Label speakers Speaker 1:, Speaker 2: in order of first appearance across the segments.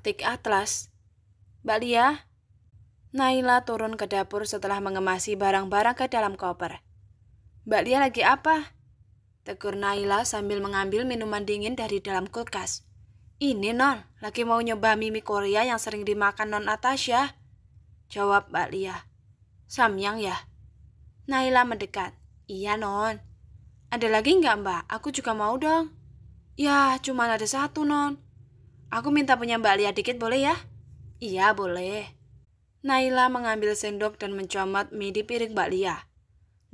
Speaker 1: Taktik Atlas. Mbak Lia, Naila turun ke dapur setelah mengemasi barang-barang ke dalam koper. Mbak Lia lagi apa? Tegur Naila sambil mengambil minuman dingin dari dalam kulkas. Ini Non, lagi mau nyoba mie Korea yang sering dimakan Non Natasha. Jawab Mbak Lia. Samyang ya? Naila mendekat. Iya Non. Ada lagi nggak Mbak? Aku juga mau dong. Ya, cuma ada satu Non. Aku minta punya Mbak Lia dikit boleh ya? Iya boleh. Naila mengambil sendok dan mencomot mie di piring Mbak Lia.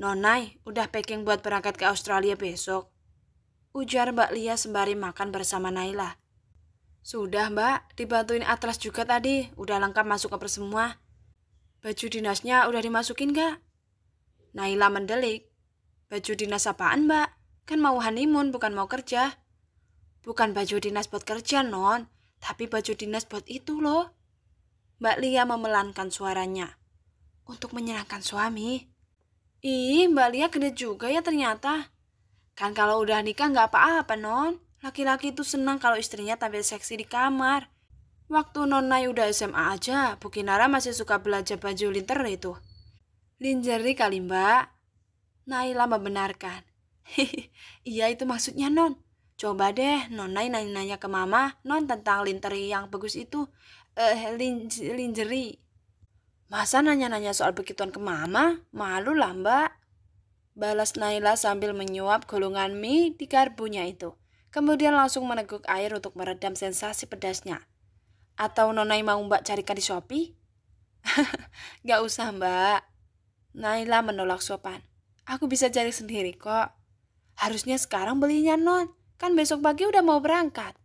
Speaker 1: Nonai, udah packing buat berangkat ke Australia besok. Ujar Mbak Lia sembari makan bersama Naila. Sudah Mbak, dibantuin Atlas juga tadi. Udah lengkap masuk koper semua. Baju dinasnya udah dimasukin gak? Naila mendelik. Baju dinas apaan Mbak? Kan mau honeymoon bukan mau kerja. Bukan baju dinas buat kerja Non, tapi baju dinas buat itu loh. Mbak Lia memelankan suaranya. Untuk menyenangkan suami. Ih, Mbak Lia gede juga ya ternyata. Kan kalau udah nikah gak apa-apa Non. Laki-laki itu senang kalau istrinya tampil seksi di kamar. Waktu Nonai udah SMA aja, Bu Kinara masih suka belanja baju linter itu. Lingerie kali Mbak. Naila membenarkan. Iya itu maksudnya Non. Coba deh Nonai nanya-nanya ke Mama Non tentang lingerie yang bagus itu. Lingerie. Masa nanya-nanya soal begituan ke Mama? Malu lah Mbak. Balas Naila sambil menyuap gulungan mie di garpunya itu. Kemudian langsung meneguk air untuk meredam sensasi pedasnya. Atau Nonai mau Mbak carikan di Shopee? Gak usah Mbak. Naila menolak sopan. Aku bisa cari sendiri kok. Harusnya sekarang belinya Non. Kan besok pagi udah mau berangkat.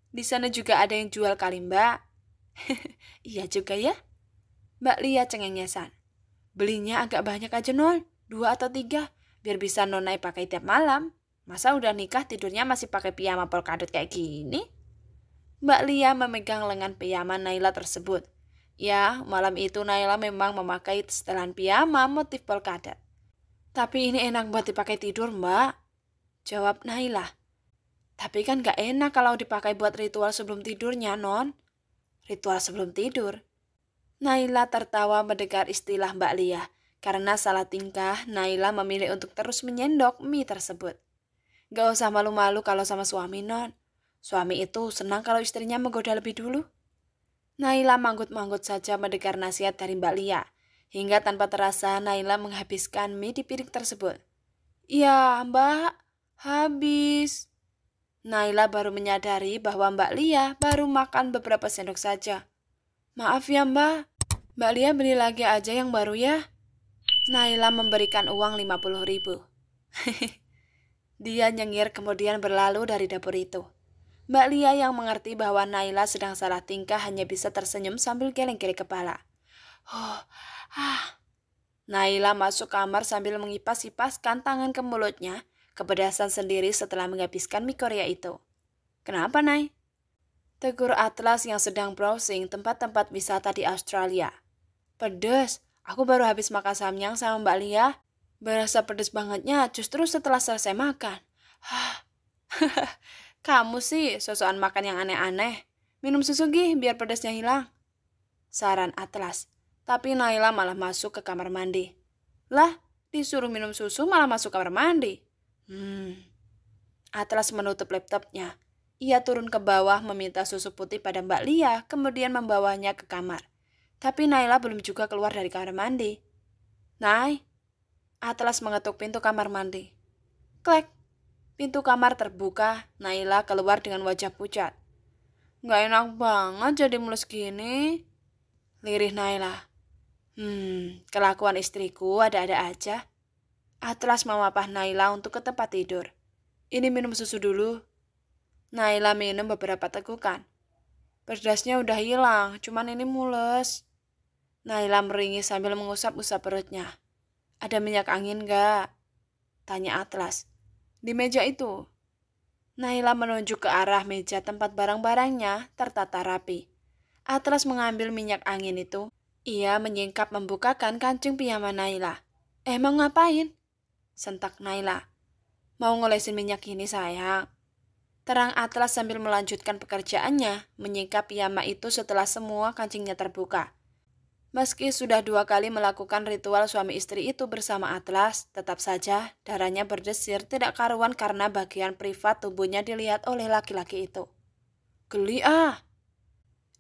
Speaker 1: Di sana juga ada yang jual kali Mbak. Iya juga ya. Mbak Lia cengengesan. Belinya agak banyak aja Non. 2 atau 3. Biar bisa Nonai pakai tiap malam. Masa udah nikah tidurnya masih pakai piyama polkadot kayak gini? Mbak Lia memegang lengan piyama Naila tersebut. Ya, malam itu Naila memang memakai setelan piyama motif polkadot. Tapi ini enak buat dipakai tidur Mbak. Jawab Naila. Tapi kan gak enak kalau dipakai buat ritual sebelum tidurnya, Non. Ritual sebelum tidur. Naila tertawa mendengar istilah Mbak Lia. Karena salah tingkah, Naila memilih untuk terus menyendok mie tersebut. Gak usah malu-malu kalau sama suami, Non. Suami itu senang kalau istrinya menggoda lebih dulu. Naila manggut-manggut saja mendengar nasihat dari Mbak Lia. Hingga tanpa terasa Naila menghabiskan mie di piring tersebut. Ya, Mbak. Habis. Naila baru menyadari bahwa Mbak Lia baru makan beberapa sendok saja. Maaf ya Mbak. Mbak Lia beli lagi aja yang baru ya. Naila memberikan uang 50.000. Dia nyengir kemudian berlalu dari dapur itu. Mbak Lia yang mengerti bahwa Naila sedang salah tingkah hanya bisa tersenyum sambil geleng-geleng kepala. Naila masuk kamar sambil mengipas-ipaskan tangan ke mulutnya. Kepedasan sendiri setelah menghabiskan mie Korea itu. Kenapa, Nay? Tegur Atlas yang sedang browsing tempat-tempat wisata di Australia. Pedes, aku baru habis makan samyang sama Mbak Lia. Berasa pedes bangetnya justru setelah selesai makan. Kamu sih sosokan makan yang aneh-aneh. Minum susu gih biar pedesnya hilang. Saran Atlas. Tapi Naila malah masuk ke kamar mandi. Lah, disuruh minum susu malah masuk kamar mandi. Atlas menutup laptopnya. Ia turun ke bawah meminta susu putih pada Mbak Lia, kemudian membawanya ke kamar. Tapi Naila belum juga keluar dari kamar mandi. Nay, Atlas mengetuk pintu kamar mandi. Klek, pintu kamar terbuka, Naila keluar dengan wajah pucat. Gak enak banget jadi mulus gini. Lirih Naila. Kelakuan istriku ada-ada aja. Atlas memapah Naila untuk ke tempat tidur. Ini minum susu dulu. Naila minum beberapa tegukan. Pedasnya udah hilang, cuman ini mules. Naila meringis sambil mengusap-usap perutnya. Ada minyak angin gak? Tanya Atlas. Di meja itu. Naila menunjuk ke arah meja tempat barang-barangnya tertata rapi. Atlas mengambil minyak angin itu. Ia menyingkap membukakan kancing piyama Naila. Emang ngapain? Sentak Naila. Mau ngolesin minyak ini sayang. Terang Atlas sambil melanjutkan pekerjaannya, menyingkap piyama itu setelah semua kancingnya terbuka. Meski sudah 2 kali melakukan ritual suami istri itu bersama Atlas, tetap saja darahnya berdesir tidak karuan karena bagian privat tubuhnya dilihat oleh laki-laki itu. Geli ah!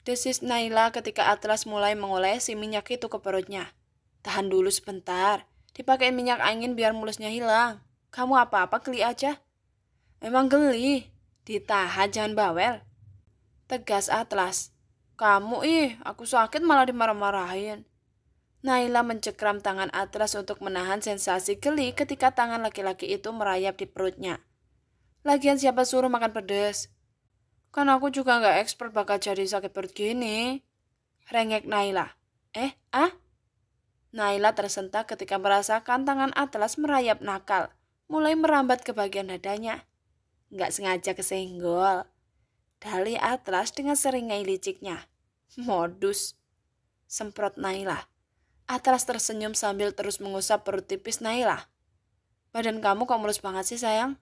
Speaker 1: Desis Naila ketika Atlas mulai mengolesi minyak itu ke perutnya. Tahan dulu sebentar, dipakai minyak angin biar mulusnya hilang. Kamu apa-apa geli aja. Emang geli, ditahan jangan bawel. Tegas Atlas. Kamu aku sakit malah dimarah-marahin. Naila mencekram tangan Atlas untuk menahan sensasi geli ketika tangan laki-laki itu merayap di perutnya. Lagian siapa suruh makan pedas? Kan aku juga gak expert bakal jadi sakit perut gini. Rengek Naila. Naila tersentak ketika merasakan tangan Atlas merayap nakal, mulai merambat ke bagian dadanya. Gak sengaja kesenggol. Dalih Atlas dengan seringai liciknya. Modus. Semprot Naila. Atlas tersenyum sambil terus mengusap perut tipis Naila. Badan kamu kok mulus banget sih sayang?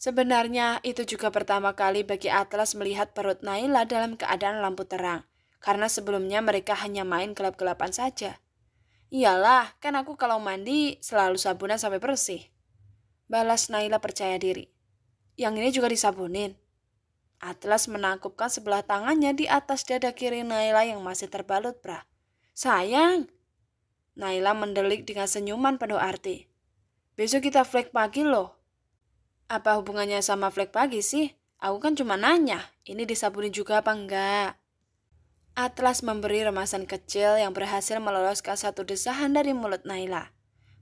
Speaker 1: Sebenarnya itu juga pertama kali bagi Atlas melihat perut Naila dalam keadaan lampu terang. Karena sebelumnya mereka hanya main gelap-gelapan saja. Iyalah, kan aku kalau mandi selalu sabunan sampai bersih. Balas Naila percaya diri. Yang ini juga disabunin. Atlas menangkupkan sebelah tangannya di atas dada kiri Naila yang masih terbalut bra. Sayang. Naila mendelik dengan senyuman penuh arti. Besok kita flek pagi loh. Apa hubungannya sama flek pagi sih? Aku kan cuma nanya, ini disabunin juga apa enggak? Atlas memberi remasan kecil yang berhasil meloloskan satu desahan dari mulut Naila.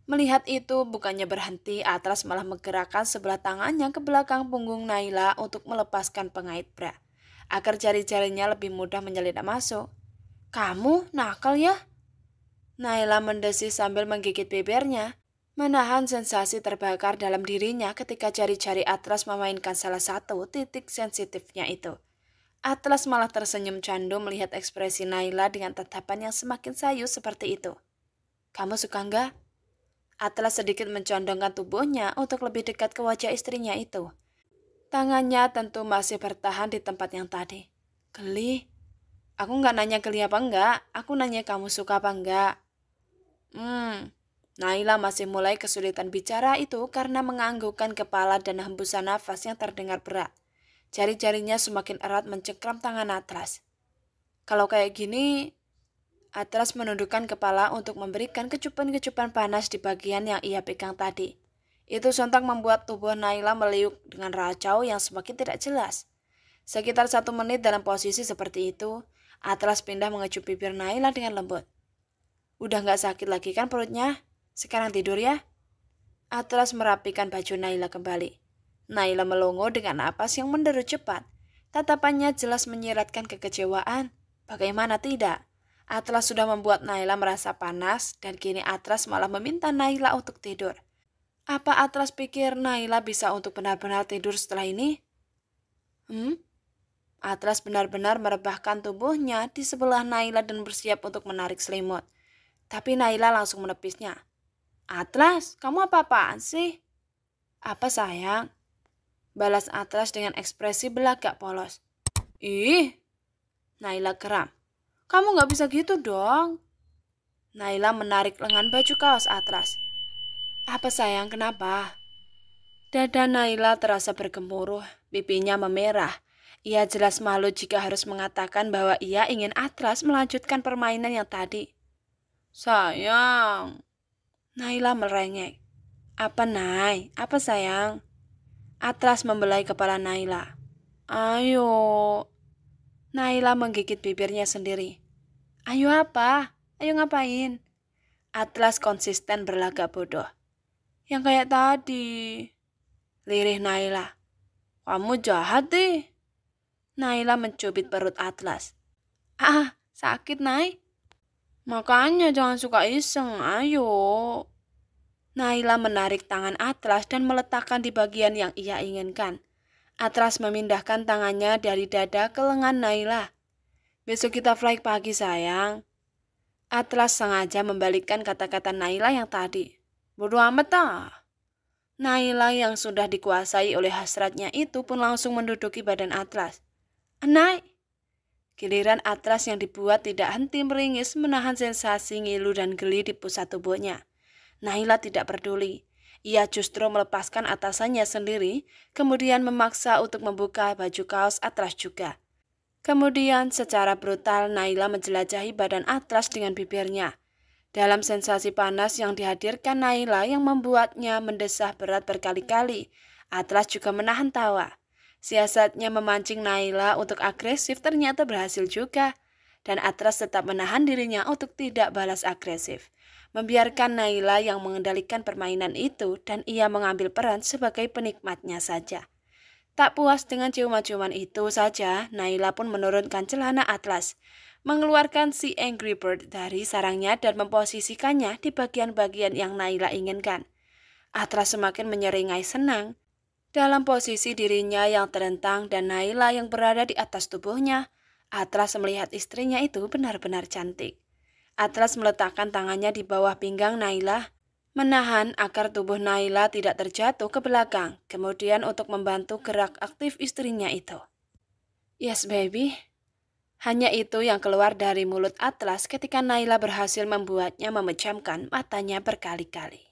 Speaker 1: Melihat itu, bukannya berhenti, Atlas malah menggerakkan sebelah tangannya ke belakang punggung Naila untuk melepaskan pengait bra, agar jari-jarinya lebih mudah menyelinap masuk. Kamu nakal ya? Naila mendesis sambil menggigit bibirnya, menahan sensasi terbakar dalam dirinya ketika jari-jari Atlas memainkan salah satu titik sensitifnya itu. Atlas malah tersenyum candu melihat ekspresi Naila dengan tatapan yang semakin sayu seperti itu. Kamu suka enggak? Atlas sedikit mencondongkan tubuhnya untuk lebih dekat ke wajah istrinya itu. Tangannya tentu masih bertahan di tempat yang tadi. Geli? Aku enggak nanya geli apa enggak, aku nanya kamu suka apa enggak. Naila masih mulai kesulitan bicara itu karena menganggukkan kepala dan hembusan nafas yang terdengar berat. Jari-jarinya semakin erat mencengkram tangan Atlas. Kalau kayak gini, Atlas menundukkan kepala untuk memberikan kecupan-kecupan panas di bagian yang ia pegang tadi. Itu sontak membuat tubuh Naila meliuk dengan racau yang semakin tidak jelas. Sekitar 1 menit dalam posisi seperti itu, Atlas pindah mengecup bibir Naila dengan lembut. Udah gak sakit lagi kan perutnya? Sekarang tidur ya? Atlas merapikan baju Naila kembali. Naila melongo dengan napas yang menderu cepat. Tatapannya jelas menyiratkan kekecewaan. Bagaimana tidak? Atlas sudah membuat Naila merasa panas dan kini Atlas malah meminta Naila untuk tidur. Apa Atlas pikir Naila bisa untuk benar-benar tidur setelah ini? Atlas benar-benar merebahkan tubuhnya di sebelah Naila dan bersiap untuk menarik selimut. Tapi Naila langsung menepisnya. Atlas, kamu apa-apaan sih? Apa sayang? Balas Atlas dengan ekspresi belagak polos. Ih, Naila geram. Kamu gak bisa gitu dong. Naila menarik lengan baju kaos Atlas. Apa sayang, kenapa? Dada Naila terasa bergemuruh, pipinya memerah. Ia jelas malu jika harus mengatakan bahwa ia ingin Atlas melanjutkan permainan yang tadi. Sayang. Naila merengek. Apa Nay? Apa sayang? Atlas membelai kepala Naila. Ayo. Naila menggigit bibirnya sendiri. Ayo apa? Ayo ngapain? Atlas konsisten berlagak bodoh. Yang kayak tadi. Lirih Naila. Kamu jahat deh. Naila mencubit perut Atlas. Sakit Nay. Makanya jangan suka iseng, ayo. Naila menarik tangan Atlas dan meletakkan di bagian yang ia inginkan. Atlas memindahkan tangannya dari dada ke lengan Naila. Besok kita flight pagi sayang. Atlas sengaja membalikkan kata-kata Naila yang tadi. Bodoh amat ah. Naila yang sudah dikuasai oleh hasratnya itu pun langsung menduduki badan Atlas. "Anai!" Giliran Atlas yang dibuat tidak henti meringis menahan sensasi ngilu dan geli di pusat tubuhnya. Naila tidak peduli. Ia justru melepaskan atasannya sendiri, kemudian memaksa untuk membuka baju kaos Atlas juga. Kemudian secara brutal Naila menjelajahi badan Atlas dengan bibirnya. Dalam sensasi panas yang dihadirkan Naila yang membuatnya mendesah berat berkali-kali, Atlas juga menahan tawa. Siasatnya memancing Naila untuk agresif ternyata berhasil juga, dan Atlas tetap menahan dirinya untuk tidak balas agresif, membiarkan Naila yang mengendalikan permainan itu dan ia mengambil peran sebagai penikmatnya saja. Tak puas dengan ciuman-ciuman itu saja, Naila pun menurunkan celana Atlas, mengeluarkan si Angry Bird dari sarangnya dan memposisikannya di bagian-bagian yang Naila inginkan. Atlas semakin menyeringai senang dalam posisi dirinya yang terentang dan Naila yang berada di atas tubuhnya. Atlas melihat istrinya itu benar-benar cantik. Atlas meletakkan tangannya di bawah pinggang Naila, menahan agar tubuh Naila tidak terjatuh ke belakang, kemudian untuk membantu gerak aktif istrinya itu. "Yes, baby." Hanya itu yang keluar dari mulut Atlas ketika Naila berhasil membuatnya memejamkan matanya berkali-kali.